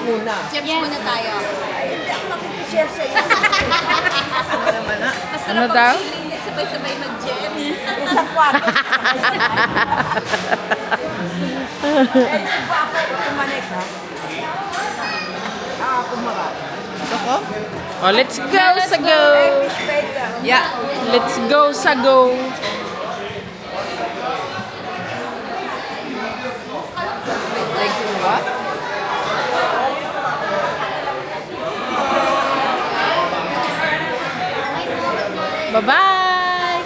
muna. Chips muna tayo. Ay, hindi ako makikishare sa iyo. Ano naman na? Ano daw? Sabay-sabay mag-gems. Isang kwarto. Eh, suba ako kumanik, ha? Kumarap. Gusto ko? Oh, let's go sa go. Fish bacon. Yeah, let's go sa go. Thanks mo ba? Bye-bye.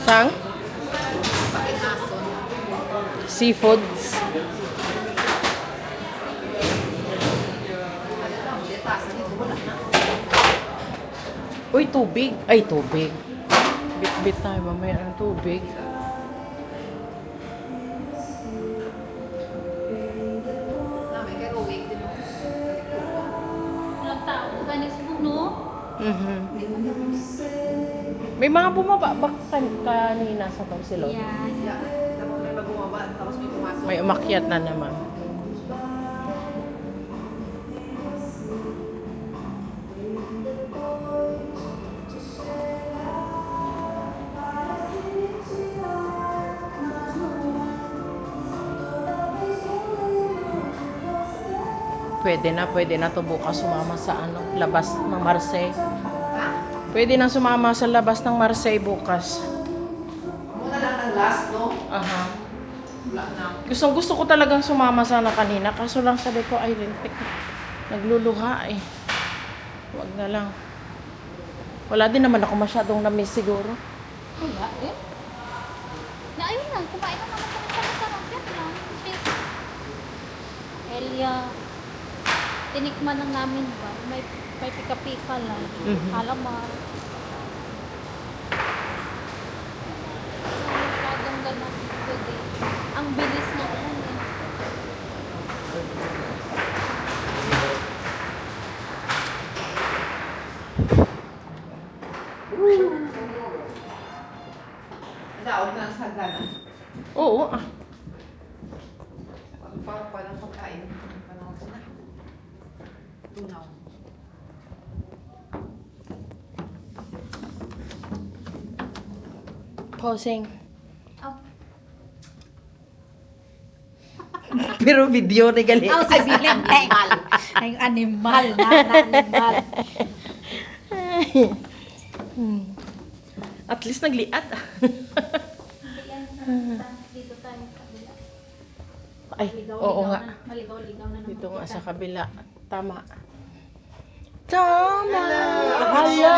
Sang? Seafoods. Uy, tubig. Ay, tubig. Bit-bit tayo mamaya ng tubig. Ilang tao? Kanis mo, no? May mga bumaba ba kanina sa Torsilog? Yan. May umakyat na naman. Pwede na to bukas sumama sa labas ng Marseille. Pwede na sumama sa labas ng Marseille bukas. Muna lang ng last, no? Aha. Wala na. Gusto ko talagang sumama sana kanina. Kaso lang sabi ko, ay, lintik. Nagluluha eh. Wag na lang. Wala din naman ako masyadong na-miss siguro. Wala eh. Na ayun lang, kumain na naman kami sa masarap. Yan lang. Cheese. Elia. Tinikman lang namin ba? May pika-pika lang. Calamar. Masyadong ganun. Pwede. Ang bilis na ulan eh. Daon na sa hagdanan. Oo. Parang pagkain. Panahon sila. Tunaw. Pausing. Oh. Pero video ni gali. Oh, sa animal. Ay, animal. Animal. At least nagliat. Dito tayo sa kabila. Ay, oo nga. Maligaw-ligaw na naman. Dito nga sa kabila. Tama. Tama. Hello.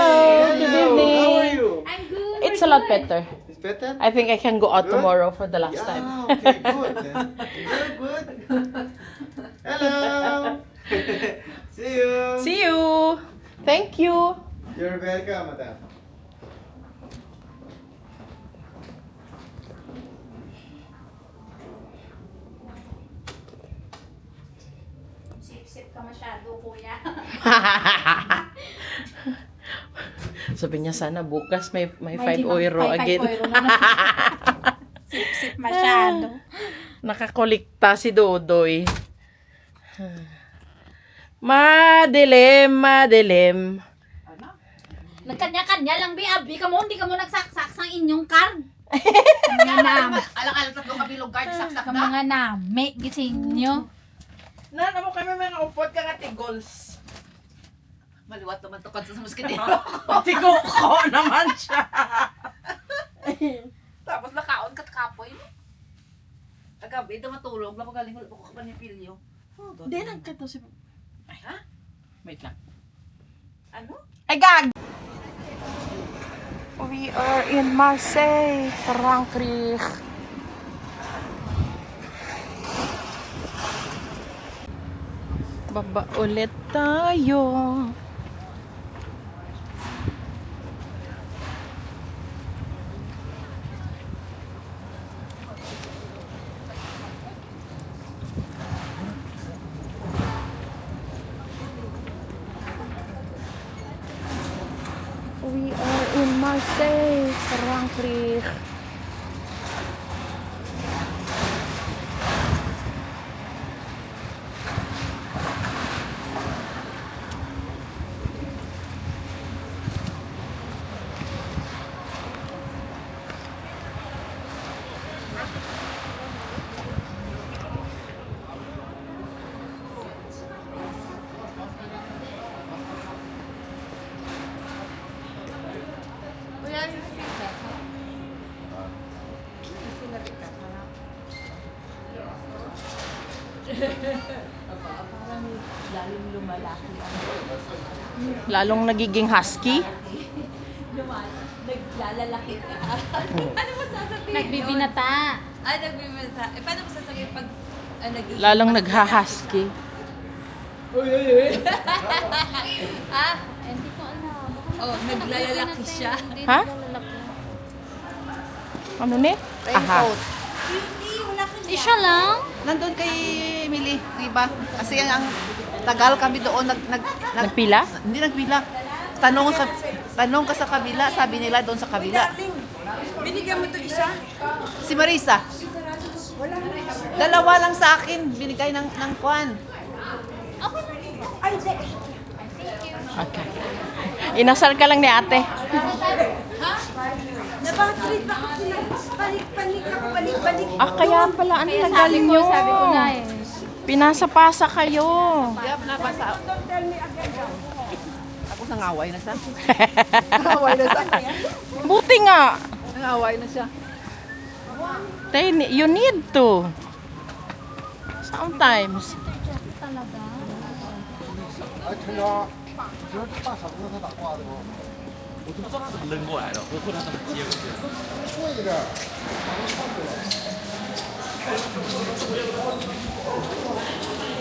Good evening. How are you? I'm good. It's a lot better. It's better? I think I can go out Good? tomorrow for the last time. Yeah, okay, good. Good, good. Hello. See you. See you. Thank you. You're welcome, madam. Sip-sip ka masyado, kuya. Sabi niya sana bukas may 5 May euro limang- again. 5 euro na Sip-sip masyado. Nakakolekta si Dodoy. Madilim, madilim. Nagkanya-kanya lang, Abi ka mo, hindi ka mo nagsaksak sa inyong card. Mga nam. Alang-alang tatlong kabilog card, saksak Ang mga nami, gising nyo. Nana mo kami mga upot ka nga tigols. Maliwat naman to kansa sa musketero. Tigo ko naman siya. Tapos nakaon kat kapoy. Kagabi, ito matulog. Napagaling ulit ako ka niya pilyo. Hindi, nagkato si... Ay, Ha? wait lang. Ano? Ay, gag! Uwi We are in Marseille, Frankrijk. Baba ulit tayo. We are in Marseille, Frankrijk. Lalong nagiging husky. Naglalaki ka. Ano mo sasabihin? Nagbibinata. Ay, nagbibinata. Eh, paano mo sasabihin pag nagiging... Lalong nagha-husky. Ah? Hindi ko alam. Oh, naglalaki siya. Hindi Ha? naglalaki. Ano ni? Aha. Siya lang? Nandun kay Emily, diba? Kasi ang tagal kami doon Nagpila? hindi nagpila. Tanong ka sa kabila, sabi nila doon sa kabila. Binigyan mo to isa? Si Marisa. Dalawa lang sa akin, binigay ng kwan. Okay. Inasal ka lang ni ate. Nabattery pa ako balik-balik ako, balik-balik. Ah, kaya pala. Ano tagal nyo? Sabi ko na eh. Pinasa-pasa kayo. Kaya nabasa. Ako nangaway na siya. Nangaway na siya. Buti nga. Nangaway na siya. You need to. Sometimes. Talaga.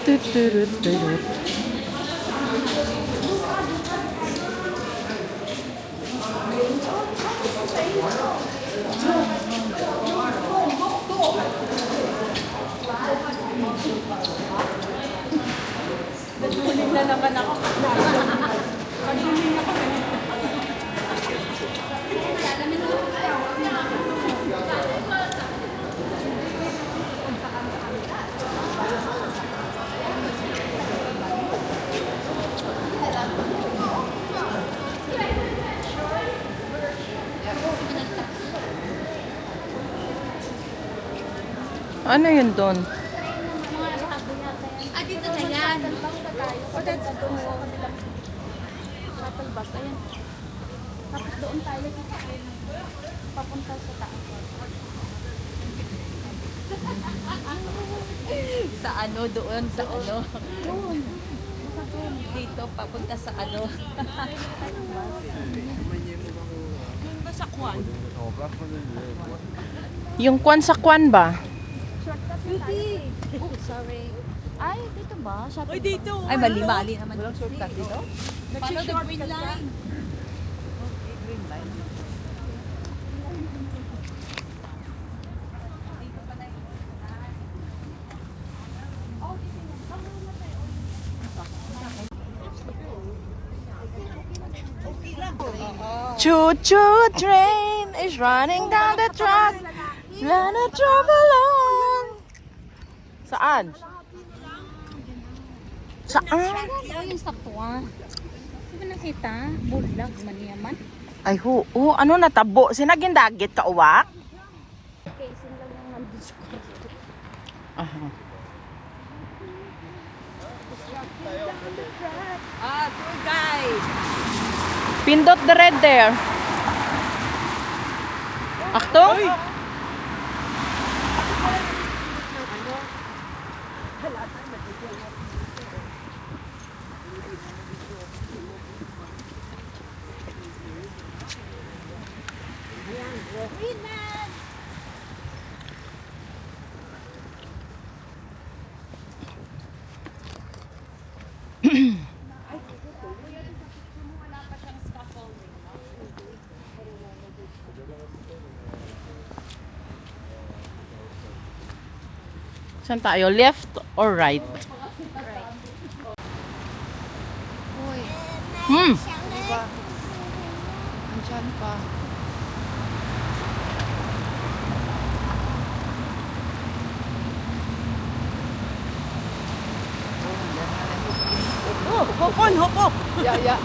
Tuturut-turut. Na naman ako. Ano yun doon? Ah, dito na yan. O, that's shuttle bus. Ayan. Tapos doon tayo. Papunta sa taas. Sa ano, doon, sa ano. Dito, papunta sa ano. Sa Kwan. Yung kwan sa kwan ba? Oh, sorry. Ay, dito ba? Shuttle Dito. Ay, mali naman. Walang shortcut dito? Paano the green line? Choo-choo train is running down the track. Let it travel on. Saan? Saan? Oh, yung saktuan. Hindi ba nakita? Bulag, maniyaman. Ay, ano natabo? Sinaging dagit ka uwak? Okay, sila lang nandun sa kwarto. Aha. Ah, tour guide. Pindot the red there. Akto? Saan tayo? Left or right? Uy. Diba? Andyan pa. Oh, hop on, hop up! Yeah, yeah.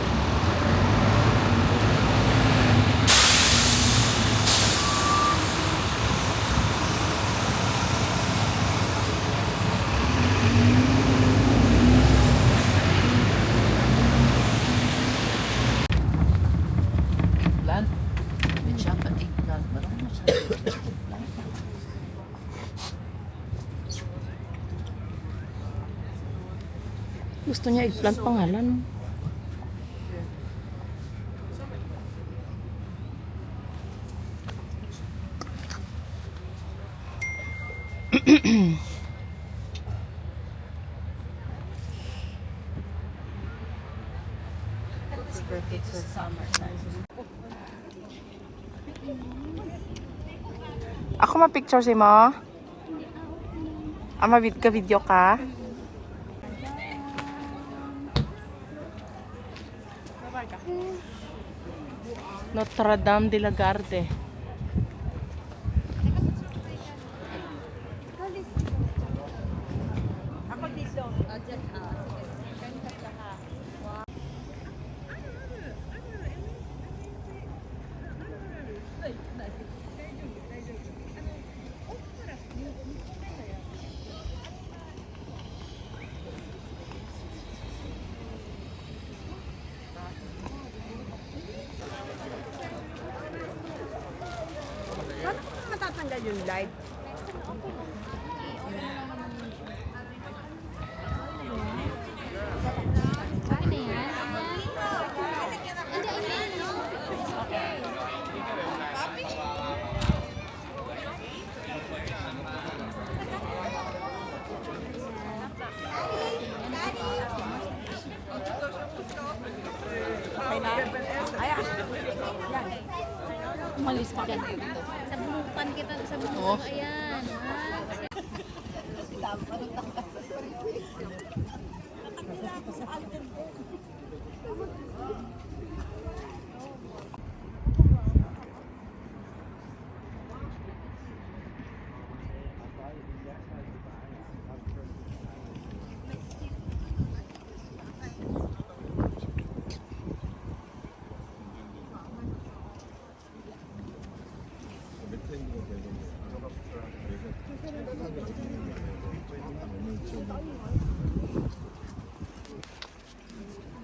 Plan? Siya pa tingnan. Parang masyadong plan. Gusto niya eggplant pangalan. Ako ma-picture si mo? Ka-video ka? Notre Dame de la Garde. Matatanggal yung light. Okay na yan. Hindi, ano? Umalis pa. Sabulukan kita sa bulukan. Oh. Ayan.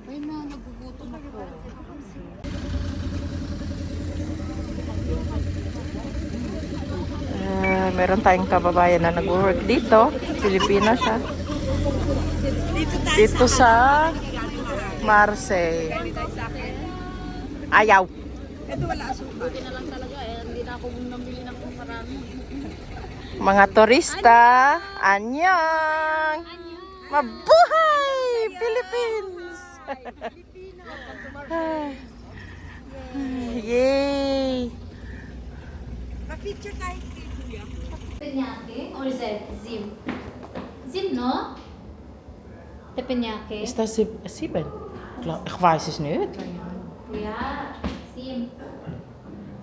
Ay na, nagugutom ako. Meron tayong kababayan na nag-work dito. Pilipina siya. Dito sa Marseille. Ayaw. Buti na lang talaga eh. Hindi na ako namili ng marami. Mga turista, anyang! Mabuhay! Philippines! Yay! Teppanyaki or Zim? Zim, no? Teppanyaki. Is dat 7? Ik weiß es nicht. Yeah, Zim.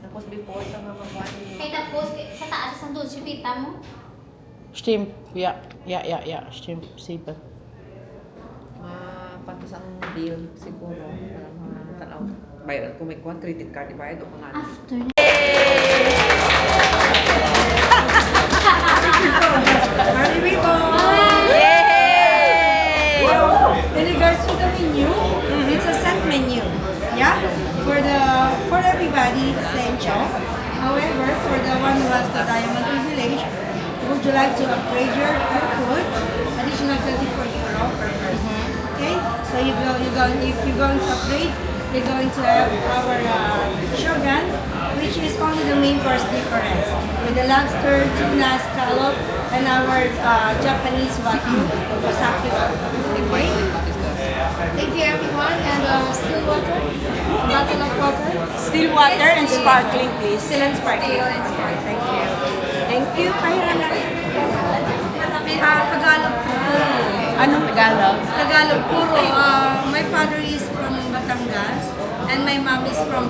Tapos before ito nga mabuhay niyo. Kaya tapos, sa taas ng dulce pita mo? Stimmt. Ja, stimmt. 7. Mapatos ang bill siguro. Para mga tanaw. Bayad kung may kuha, credit card, ibayad o mga ano. After na. In regards to the menu, it's a set menu. Yeah? For everybody, it's same chow. However, for the one who has the diamond privilege, would you like to upgrade your food? Additional 24 euro per person. Okay? So if you're going to upgrade, you're going to have our shogun which is only the main course difference. With the lobster, tuna, scallop, and our Japanese wagyu, Osaki. Okay? Thank you everyone, and still water, a bottle of water. Still water and sparkling, please. Still and sparkling. Still and sparkling. Thank you. Thank you. Pahiram natin. Tagalog po. Ano? Tagalog. Tagalog puro. My father is from Batangas and my mom is from